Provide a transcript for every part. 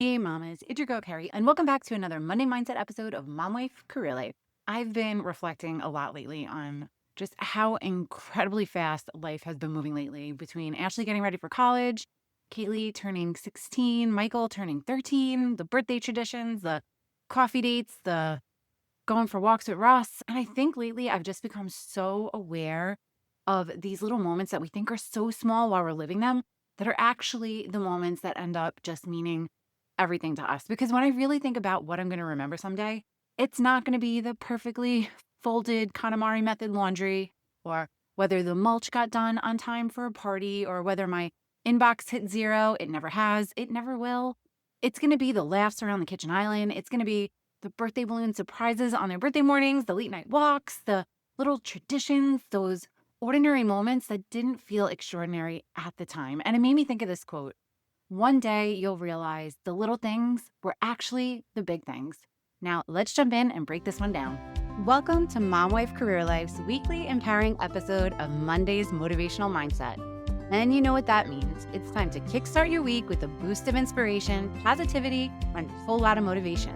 Hey mamas, it's your girl Carrie, and welcome back to another Monday Mindset episode of Mom Life Career Life. I've been reflecting a lot lately on just how incredibly fast life has been moving lately between Ashley getting ready for college, Kaylee turning 16, Michael turning 13, the birthday traditions, the coffee dates, the going for walks with Ross. And I think lately I've just become so aware of these little moments that we think are so small while we're living them that are actually the moments that end up just meaning everything to us. Because when I really think about what I'm going to remember someday, it's not going to be the perfectly folded Kanamari method laundry or whether the mulch got done on time for a party or whether my inbox hit zero. It never has. It never will. It's going to be the laughs around the kitchen island. It's going to be the birthday balloon surprises on their birthday mornings, the late night walks, the little traditions, those ordinary moments that didn't feel extraordinary at the time. And it made me think of this quote: one day you'll realize the little things were actually the big things. Now, let's jump in and break this one down. Welcome to Mom Wife Career Life's weekly empowering episode of Monday's Motivational Mindset. And you know what that means. It's time to kickstart your week with a boost of inspiration, positivity, and a whole lot of motivation.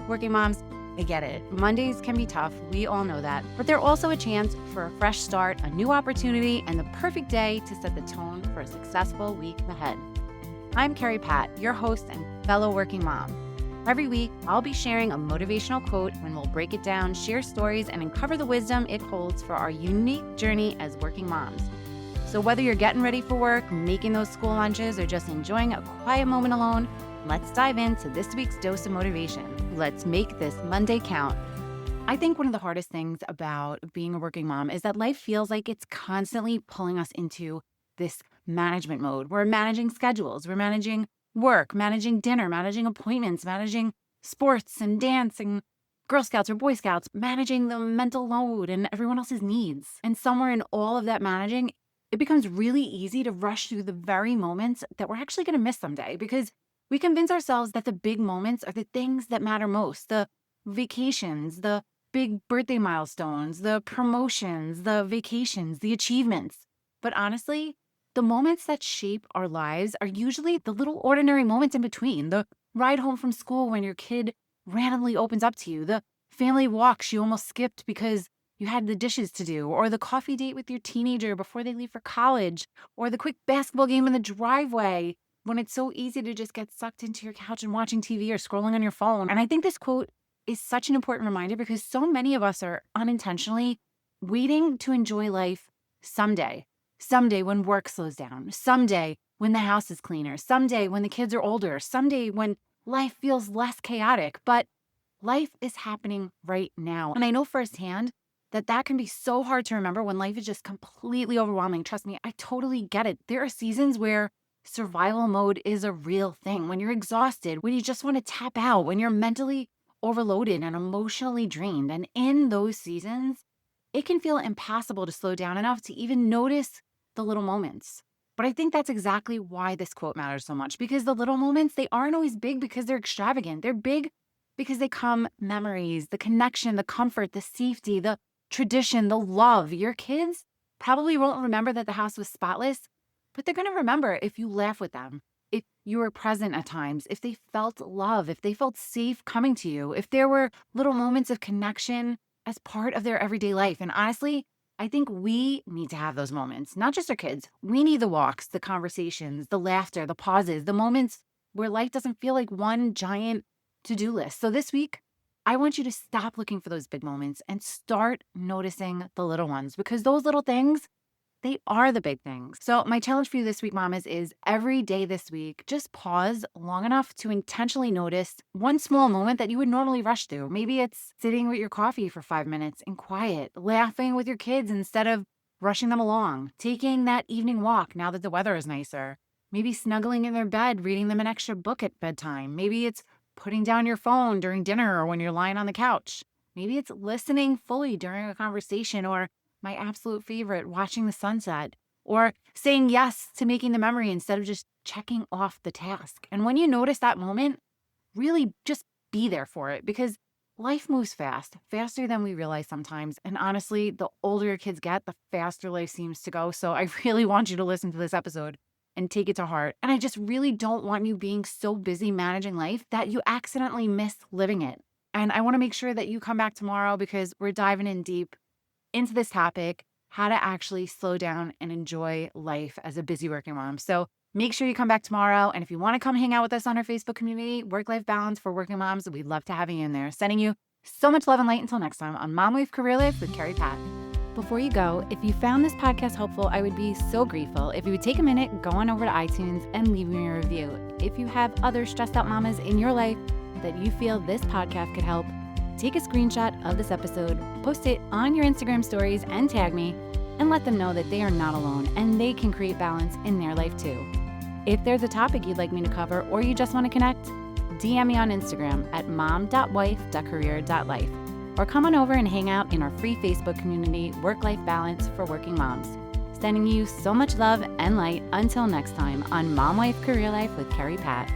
Working moms, I get it. Mondays can be tough. We all know that. But they're also a chance for a fresh start, a new opportunity, and the perfect day to set the tone for a successful week ahead. I'm Carrie Pat, your host and fellow working mom. Every week, I'll be sharing a motivational quote and we'll break it down, share stories, and uncover the wisdom it holds for our unique journey as working moms. So whether you're getting ready for work, making those school lunches, or just enjoying a quiet moment alone, let's dive into this week's dose of motivation. Let's make this Monday count. I think one of the hardest things about being a working mom is that life feels like it's constantly pulling us into this management mode. We're managing schedules, we're managing work, managing dinner, managing appointments, managing sports and dance and Girl Scouts or Boy Scouts, managing the mental load and everyone else's needs. And somewhere in all of that managing, it becomes really easy to rush through the very moments that we're actually going to miss someday because we convince ourselves that the big moments are the things that matter most: the vacations, the big birthday milestones, the promotions, the vacations, the achievements. But honestly, the moments that shape our lives are usually the little ordinary moments in between: the ride home from school when your kid randomly opens up to you, the family walks you almost skipped because you had the dishes to do, or the coffee date with your teenager before they leave for college, or the quick basketball game in the driveway when it's so easy to just get sucked into your couch and watching TV or scrolling on your phone. And I think this quote is such an important reminder because so many of us are unintentionally waiting to enjoy life someday. Someday when work slows down, someday when the house is cleaner, someday when the kids are older, someday when life feels less chaotic. But life is happening right now. And I know firsthand that that can be so hard to remember when life is just completely overwhelming. Trust me, I totally get it. There are seasons where survival mode is a real thing, when you're exhausted, when you just want to tap out, when you're mentally overloaded and emotionally drained. And in those seasons, it can feel impossible to slow down enough to even notice the little moments. But I think that's exactly why this quote matters so much, because the little moments, they aren't always big because they're extravagant. They're big because they come memories, the connection, the comfort, the safety, the tradition, the love. Your kids probably won't remember that the house was spotless, but they're going to remember if you laugh with them, if you were present at times, if they felt love, if they felt safe coming to you, if there were little moments of connection as part of their everyday life. And honestly, I think we need to have those moments, not just our kids. We need the walks, the conversations, the laughter, the pauses, the moments where life doesn't feel like one giant to-do list. So this week, I want you to stop looking for those big moments and start noticing the little ones, because those little things, they are the big things. So my challenge for you this week, mamas, is every day this week, just pause long enough to intentionally notice one small moment that you would normally rush through. Maybe it's sitting with your coffee for 5 minutes in quiet, laughing with your kids instead of rushing them along, taking that evening walk now that the weather is nicer, maybe snuggling in their bed, reading them an extra book at bedtime. Maybe it's putting down your phone during dinner or when you're lying on the couch. Maybe it's listening fully during a conversation, or my absolute favorite, watching the sunset, or saying yes to making the memory instead of just checking off the task. And when you notice that moment, really just be there for it, because life moves fast, faster than we realize sometimes. And honestly, the older your kids get, the faster life seems to go. So I really want you to listen to this episode and take it to heart. And I just really don't want you being so busy managing life that you accidentally miss living it. And I want to make sure that you come back tomorrow because we're diving in deep into this topic, how to actually slow down and enjoy life as a busy working mom. So make sure you come back tomorrow. And if you want to come hang out with us on our Facebook community, Work-Life Balance for Working Moms, we'd love to have you in there. Sending you so much love and light until next time on Mom Wife Career Life with Carrie Pat. Before you go, if you found this podcast helpful, I would be so grateful if you would take a minute, go on over to iTunes and leave me a review. If you have other stressed out mamas in your life that you feel this podcast could help, take a screenshot of this episode, post it on your Instagram stories and tag me, and let them know that they are not alone and they can create balance in their life too. If there's a topic you'd like me to cover or you just want to connect, DM me on Instagram at mom.wife.career.life. Or come on over and hang out in our free Facebook community, Work-Life Balance for Working Moms. Sending you so much love and light until next time on Mom Wife Career Life with Carrie Pat.